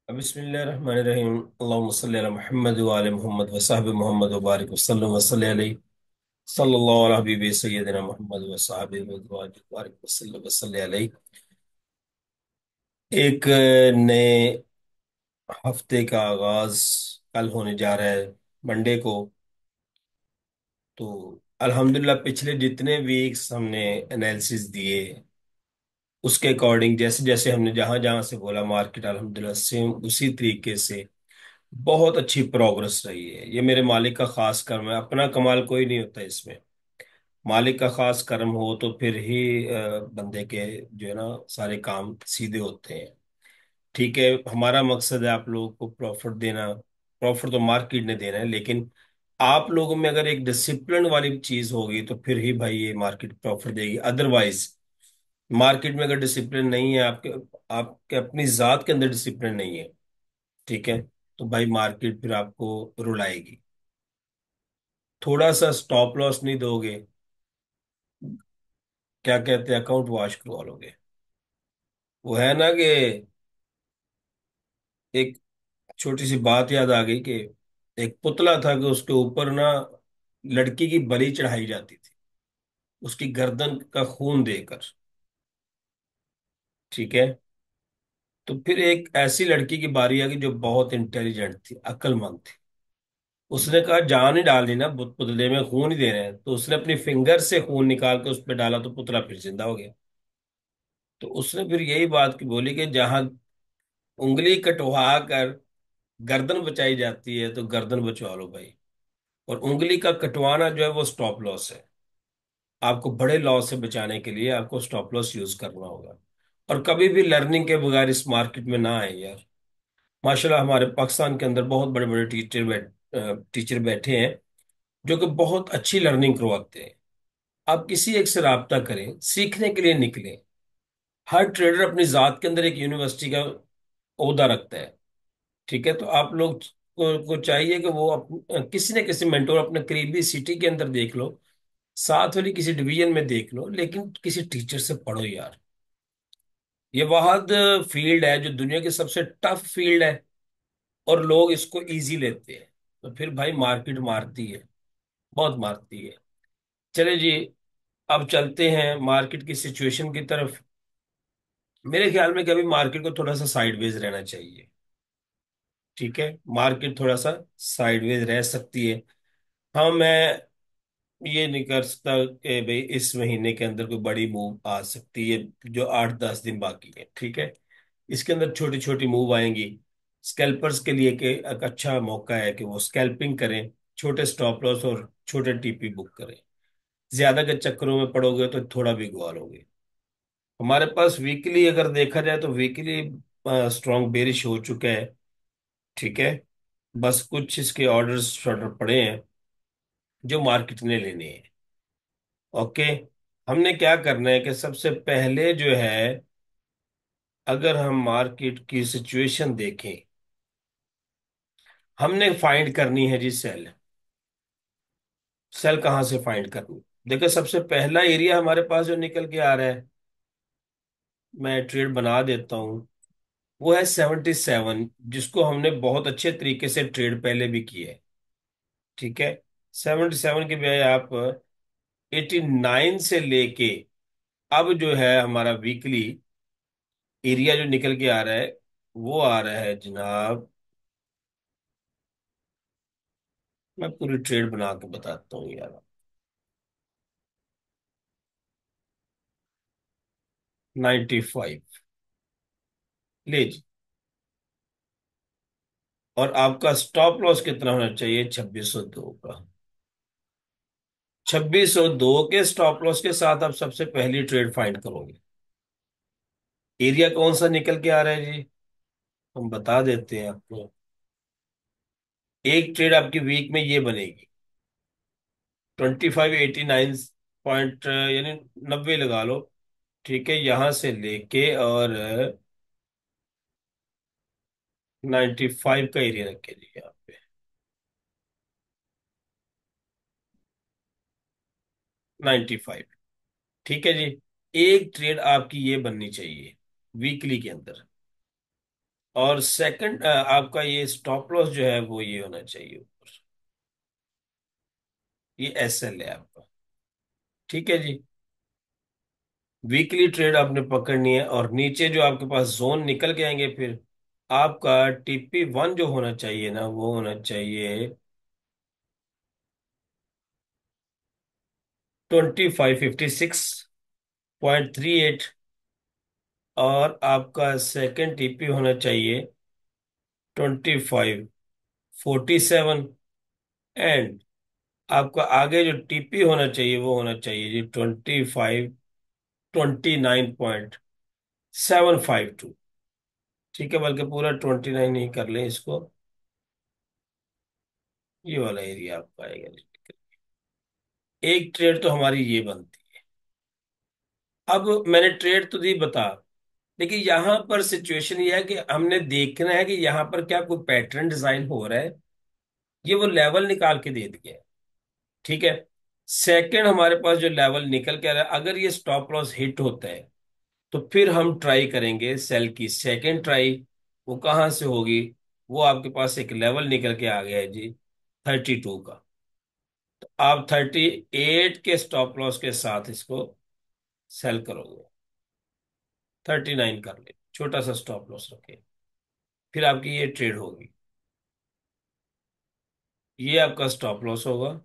बिस्मिल्लाहिर्रहमानिर्रहीम। अल्लाहुम्मा सल्ली अला मुहम्मद व आले मोहम्मद व सहबे मोहम्मद व बारिक वसल्लम व सल्ली अलैहि सल्लल्लाहु अला हबीबी सय्यदिना मोहम्मद व सहबे व बारिक वसल्लम व सल्ली अलैहि। एक नए हफ्ते का आगाज कल होने जा रहा है, मंडे को। तो अल्हम्दुलिल्लाह पिछले जितने वीक्स हमने एनालिसिस दिए उसके अकॉर्डिंग जैसे जैसे हमने जहां जहां से बोला मार्केट अल्हम्दुलिल्लाह सेम उसी तरीके से बहुत अच्छी प्रोग्रेस रही है। ये मेरे मालिक का खास कर्म है, अपना कमाल कोई नहीं होता इसमें। मालिक का खास कर्म हो तो फिर ही बंदे के जो है ना सारे काम सीधे होते हैं। ठीक है, हमारा मकसद है आप लोगों को प्रॉफिट देना। प्रॉफिट तो मार्केट ने देना है, लेकिन आप लोगों में अगर एक डिसिप्लिन वाली चीज होगी तो फिर ही भाई ये मार्केट प्रॉफिट देगी। अदरवाइज मार्केट में अगर डिसिप्लिन नहीं है, आपके आपके अपनी जात के अंदर डिसिप्लिन नहीं है, ठीक है, तो भाई मार्केट फिर आपको रुलाएगी। थोड़ा सा स्टॉप लॉस नहीं दोगे, क्या कहते हैं, अकाउंट वॉश करवा लोगे। वो है ना कि एक छोटी सी बात याद आ गई कि एक पुतला था कि उसके ऊपर ना लड़की की बलि चढ़ाई जाती थी, उसकी गर्दन का खून देकर। ठीक है, तो फिर एक ऐसी लड़की की बारी आ गई जो बहुत इंटेलिजेंट थी, अक्लमंद थी। उसने कहा जान ही डालनी ना, पुतले में खून ही देना है, तो उसने अपनी फिंगर से खून निकाल के उस पर डाला तो पुतला फिर जिंदा हो गया। तो उसने फिर यही बात की बोली कि जहां उंगली कटवा कर गर्दन बचाई जाती है तो गर्दन बचवा लो भाई। और उंगली का कटवाना जो है वो स्टॉप लॉस है। आपको बड़े लॉस से बचाने के लिए आपको स्टॉप लॉस यूज करना होगा। और कभी भी लर्निंग के बगैर इस मार्केट में ना आए यार। माशाल्लाह हमारे पाकिस्तान के अंदर बहुत बड़े बड़े टीचर बैठे हैं जो कि बहुत अच्छी लर्निंग करवाते हैं। आप किसी एक से राब्ता करें, सीखने के लिए निकलें। हर ट्रेडर अपनी जात के अंदर एक यूनिवर्सिटी का ओहदा रखता है। ठीक है, तो आप लोग को चाहिए कि वो किसी न किसी मेंटोर अपने करीबी सिटी के अंदर देख लो, साथ वाली किसी डिवीजन में देख लो, लेकिन किसी टीचर से पढ़ो यार। ये वाहद फील्ड है जो दुनिया की सबसे टफ फील्ड है, और लोग इसको इजी लेते हैं। तो फिर भाई मार्केट मारती है, बहुत मारती है। चले जी, अब चलते हैं मार्केट की सिचुएशन की तरफ। मेरे ख्याल में कभी मार्केट को थोड़ा सा साइडवेज रहना चाहिए। ठीक है, मार्केट थोड़ा सा साइडवेज रह सकती है। हाँ, मैं ये नहीं कर सकता कि भाई इस महीने के अंदर कोई बड़ी मूव आ सकती है, जो 8-10 दिन बाकी है। ठीक है, इसके अंदर छोटी छोटी मूव आएंगी। स्कैल्पर्स के लिए कि एक अच्छा मौका है कि वो स्कैल्पिंग करें, छोटे स्टॉप लॉस और छोटे टीपी बुक करें। ज्यादा के चक्करों में पड़ोगे तो थोड़ा भी गवा लोगे। हमारे पास वीकली अगर देखा जाए तो वीकली स्ट्रॉन्ग बेरिश हो चुका है। ठीक है, बस कुछ इसके ऑर्डर्स शॉर्टर पड़े हैं जो मार्केट ने लेने हैं। ओके, हमने क्या करना है कि सबसे पहले जो है, अगर हम मार्केट की सिचुएशन देखें, हमने फाइंड करनी है जी सेल। सेल कहाँ से फाइंड करनी? देखो, सबसे पहला एरिया हमारे पास जो निकल के आ रहा है, मैं ट्रेड बना देता हूँ, वो है 77, जिसको हमने बहुत अच्छे तरीके से ट्रेड पहले भी किया है। ठीक है, 77 के बजाय आप 89 से लेके अब जो है हमारा वीकली एरिया जो निकल के आ रहा है, वो आ रहा है जनाब। मैं पूरी ट्रेड बना के बताता हूँ यार। 95 ले जी। और आपका स्टॉप लॉस कितना होना चाहिए? 2602 का। 2602 के स्टॉप लॉस के साथ आप सबसे पहली ट्रेड फाइंड करोगे। एरिया कौन सा निकल के आ रहा है जी? हम बता देते हैं आपको। एक ट्रेड आपकी वीक में ये बनेगी 2589 यानी 90 लगा लो। ठीक है, यहां से लेके और 95 का एरिया रख के जी यहाँ पे। 95। ठीक है जी, एक ट्रेड आपकी ये बननी चाहिए वीकली के अंदर। और सेकंड आपका ये स्टॉप लॉस जो है वो ये होना चाहिए ऊपर। ये एसएल है आपका। ठीक है जी। वीकली ट्रेड आपने पकड़नी है, और नीचे जो आपके पास जोन निकल के आएंगे फिर आपका TP1 जो होना चाहिए ना, वो होना चाहिए 2556.38। और आपका सेकंड TP होना चाहिए 2547। एंड आपका आगे जो TP होना चाहिए वो होना चाहिए जी 2529.752। ठीक है, बल्कि पूरा 29 नहीं कर लें इसको, ये वाला एरिया आपका आएगा जी। एक ट्रेड तो हमारी ये बनती है। अब मैंने ट्रेड तो दी बता, लेकिन यहां पर सिचुएशन ये है कि हमने देखना है कि यहां पर क्या कोई पैटर्न डिजाइन हो रहा है। ये वो लेवल निकाल के दे दिया है। ठीक है। सेकंड हमारे पास जो लेवल निकल के आ रहा है, अगर ये स्टॉप लॉस हिट होता है तो फिर हम ट्राई करेंगे सेल की सेकंड ट्राई। वो कहाँ से होगी? वो आपके पास एक लेवल निकल के आ गया है जी 32 का। आप 38 के स्टॉप लॉस के साथ इसको सेल करोगे। 39 कर ले, छोटा सा स्टॉप लॉस रखे, फिर आपकी ये ट्रेड होगी। ये आपका स्टॉप लॉस होगा।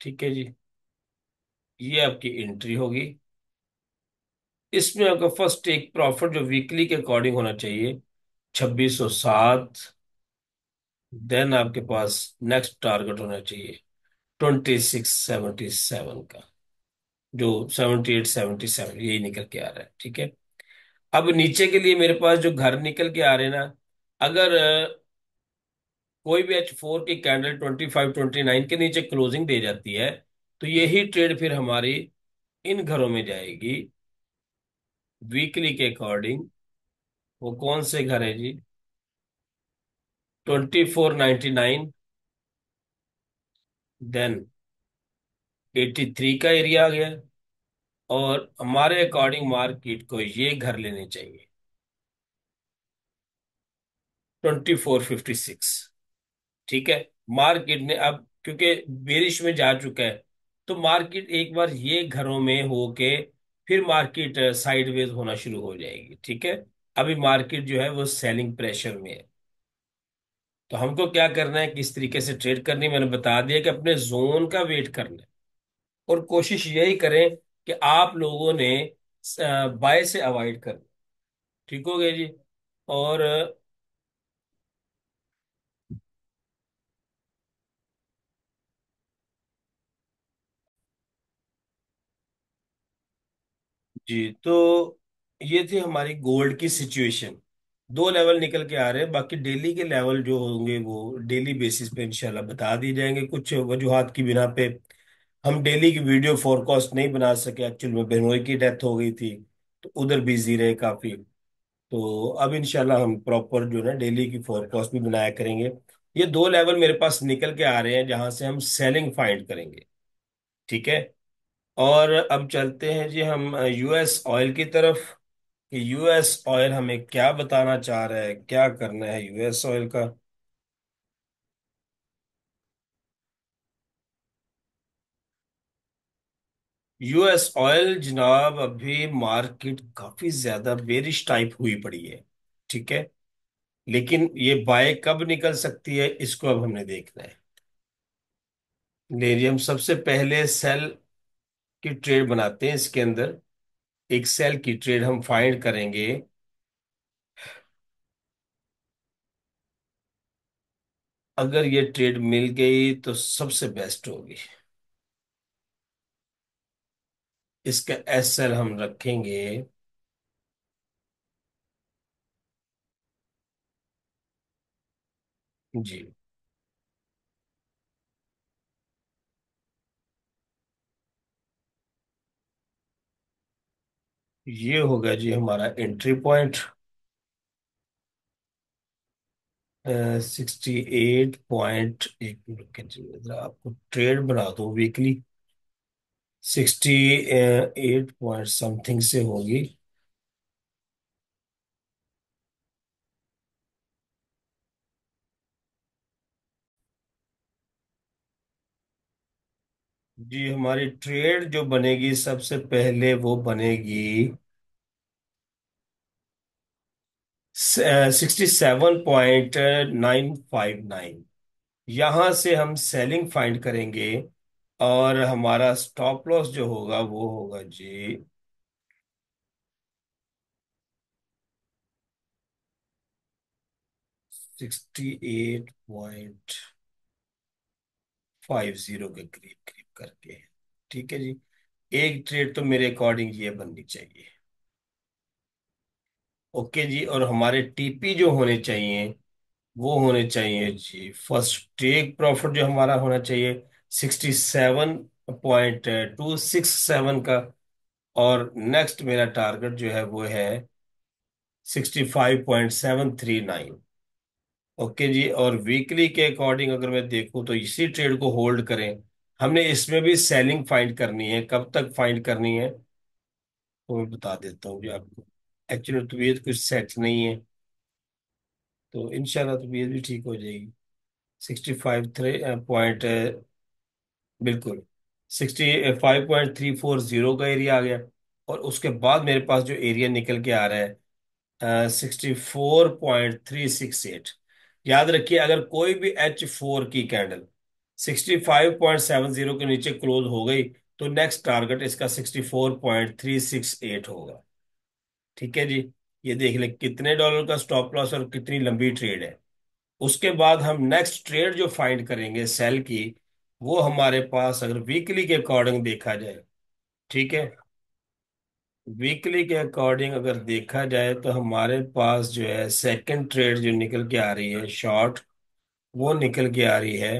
ठीक है जी। ये आपकी एंट्री होगी। इसमें आपका फर्स्ट टेक प्रॉफिट जो वीकली के अकॉर्डिंग होना चाहिए 2607। देन आपके पास नेक्स्ट टारगेट होना चाहिए 2677 का, जो 7877 यही निकल के आ रहा है। ठीक है। अब नीचे के लिए मेरे पास जो घर निकल के आ रहे हैं ना, अगर कोई भी H4 की कैंडल 2529 के नीचे क्लोजिंग दे जाती है तो यही ट्रेड फिर हमारी इन घरों में जाएगी वीकली के अकॉर्डिंग। वो कौन से घर है जी? 2499, देन 83 का एरिया आ गया। और हमारे अकॉर्डिंग मार्केट को ये घर लेने चाहिए 2456। ठीक है। मार्केट ने अब क्योंकि बेरिश में जा चुका है, तो मार्केट एक बार ये घरों में होके फिर मार्केट साइडवेज होना शुरू हो जाएगी। ठीक है। अभी मार्केट जो है वो सेलिंग प्रेशर में है। तो हमको क्या करना है, किस तरीके से ट्रेड करनी है, मैंने बता दिया कि अपने जोन का वेट करना है। और कोशिश यही करें कि आप लोगों ने बाय से अवॉइड करना। ठीक हो गया जी। और जी, तो ये थी हमारी गोल्ड की सिचुएशन। दो लेवल निकल के आ रहे हैं, बाकी डेली के लेवल जो होंगे वो डेली बेसिस पे इंशाल्लाह बता दिए जाएंगे। कुछ वजूहात की बिना पे हम डेली की वीडियो फोरकास्ट नहीं बना सके। एक्चुअल में बेनोई की डेथ हो गई थी, तो उधर बिजी रहे काफी। तो अब इंशाल्लाह हम प्रॉपर जो है ना डेली की फोरकास्ट भी बनाया करेंगे। ये दो लेवल मेरे पास निकल के आ रहे हैं जहां से हम सेलिंग फाइंड करेंगे। ठीक है। और अब चलते हैं जी हम US ऑयल की तरफ, कि US ऑयल हमें क्या बताना चाह रहा है, क्या करना है US ऑयल का। US ऑयल जनाब, अभी मार्केट काफी ज्यादा बेरिश टाइप हुई पड़ी है। ठीक है। लेकिन ये बाय कब निकल सकती है इसको अब हमने देखना है। लेरियम सबसे पहले सेल की ट्रेड बनाते हैं। इसके अंदर एक सेल की ट्रेड हम फाइंड करेंगे। अगर ये ट्रेड मिल गई तो सबसे बेस्ट होगी। इसका SL हम रखेंगे जी। ये होगा जी हमारा एंट्री पॉइंट 68 एक मिनट के लिए जरा आपको ट्रेड बना दो वीकली। 68 पॉइंट समथिंग से होगी। जी हमारी ट्रेड जो बनेगी सबसे पहले वो बनेगी 67.959। यहां से हम सेलिंग फाइंड करेंगे और हमारा स्टॉप लॉस जो होगा वो होगा जी 68.50 के करीब करीब करके। ठीक है जी। एक ट्रेड तो मेरे अकॉर्डिंग ये बननी चाहिए। ओके जी। और हमारे टीपी जो होने चाहिए वो होने चाहिए जी, फर्स्ट टेक प्रॉफिट जो हमारा होना चाहिए 67.267 का। और नेक्स्ट मेरा टारगेट जो है वो है 65.739। ओके जी। और वीकली के अकॉर्डिंग अगर मैं देखूं तो इसी ट्रेड को होल्ड करें। हमने इसमें भी सेलिंग फाइंड करनी है, कब तक फाइंड करनी है तो मैं बता देता हूँ जी आपको। एक्चुअली तबीयत कुछ सेट नहीं है, तो इंशाल्लाह तबीयत भी ठीक हो जाएगी। 65 बिल्कुल 65.340 का एरिया आ गया। और उसके बाद मेरे पास जो एरिया निकल के आ रहा है 64.368। याद रखिए अगर कोई भी H4 की कैंडल 65.70 के नीचे क्लोज हो गई तो नेक्स्ट टारगेट इसका 64.368 होगा। ठीक है जी। ये देख ले कितने डॉलर का स्टॉप लॉस और कितनी लंबी ट्रेड है। उसके बाद हम नेक्स्ट ट्रेड जो फाइंड करेंगे सेल की, वो हमारे पास अगर वीकली के अकॉर्डिंग देखा जाए। ठीक है। वीकली के अकॉर्डिंग अगर देखा जाए तो हमारे पास जो है सेकंड ट्रेड जो निकल के आ रही है शॉर्ट, वो निकल के आ रही है।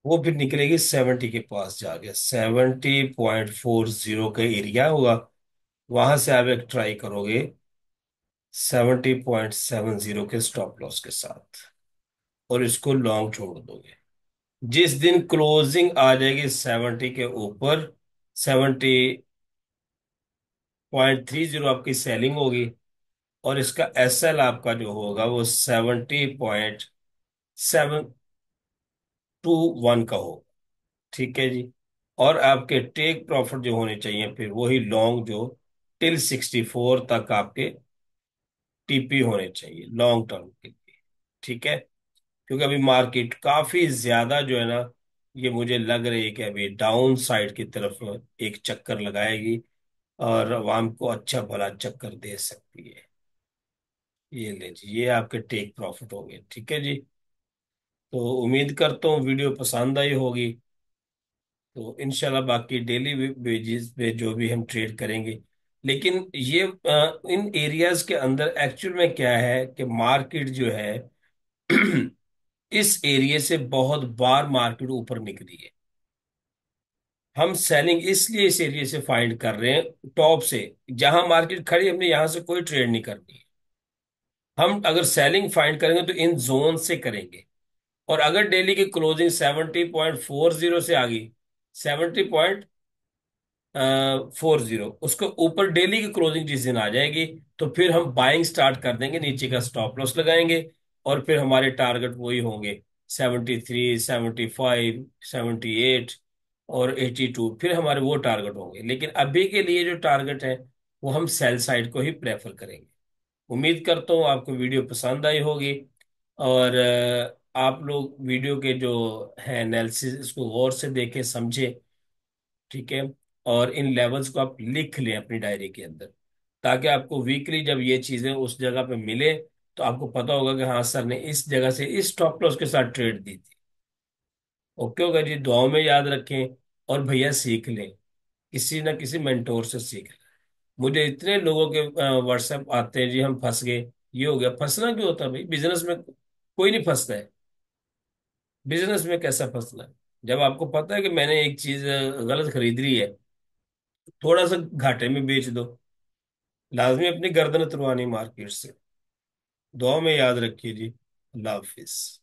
वो फिर निकलेगी 70 के पास जाके, 70.40 का एरिया होगा। वहां से आप एक ट्राई करोगे 70.70 के स्टॉप लॉस के साथ, और इसको लॉन्ग छोड़ दोगे। जिस दिन क्लोजिंग आ जाएगी 70 के ऊपर, 70.30 आपकी सेलिंग होगी। और इसका SL आपका जो होगा वो 70.721 का होगा। ठीक है जी। और आपके टेक प्रॉफिट जो होने चाहिए फिर वही लॉन्ग जो टिल 64 तक आपके टीपी होने चाहिए लॉन्ग टर्म के लिए। ठीक है। क्योंकि अभी मार्केट काफी ज्यादा जो है ना, ये मुझे लग रही है कि अभी डाउन साइड की तरफ एक चक्कर लगाएगी और अवाम को अच्छा भला चक्कर दे सकती है। ये ले जी, ये आपके टेक प्रॉफिट हो गए। ठीक है जी। तो उम्मीद करता हूँ वीडियो पसंद आई होगी। तो इंशाल्लाह बाकी डेली बेसिस पे जो भी हम ट्रेड करेंगे। लेकिन ये इन एरियाज के अंदर एक्चुअल में क्या है कि मार्केट जो है इस एरिया से बहुत बार मार्केट ऊपर निकली है। हम सेलिंग इसलिए इस एरिया से फाइंड कर रहे हैं टॉप से, जहां मार्केट खड़ी हमने यहां से कोई ट्रेड नहीं करनी है। हम अगर सेलिंग फाइंड करेंगे तो इन जोन से करेंगे। और अगर डेली की क्लोजिंग 70.40 से आ गई, 70.40, उसके ऊपर डेली की क्लोजिंग जिस दिन आ जाएगी तो फिर हम बाइंग स्टार्ट कर देंगे, नीचे का स्टॉप लॉस लगाएंगे। और फिर हमारे टारगेट वही होंगे 73, 75, 78 और 82, फिर हमारे वो टारगेट होंगे। लेकिन अभी के लिए जो टारगेट है वो हम सेल साइड को ही प्रेफर करेंगे। उम्मीद करता हूँ आपको वीडियो पसंद आई होगी। और आप लोग वीडियो के जो है एनालिसिस इसको गौर से देखें समझें। ठीक है। और इन लेवल्स को आप लिख लें अपनी डायरी के अंदर, ताकि आपको वीकली जब ये चीजें उस जगह पे मिले तो आपको पता होगा कि हाँ सर ने इस जगह से इस स्टॉप लॉस के साथ ट्रेड दी थी। ओके होगा जी। दुआओं में याद रखें। और भैया सीख लें, किसी ना किसी मेंटोर से सीख लें। मुझे इतने लोगों के व्हाट्सएप आते हैं जी हम फंस गए, ये हो गया। फंसना क्यों होता है भाई, बिजनेस में कोई नहीं फंसता है। बिजनेस में कैसा फंसना है? जब आपको पता है कि मैंने एक चीज गलत खरीद ली है, थोड़ा सा घाटे में बेच दो। लाजमी अपनी गर्दन उतरवानी मार्केट से। दुआ में याद रखिए जी। अल्लाह हाफिज।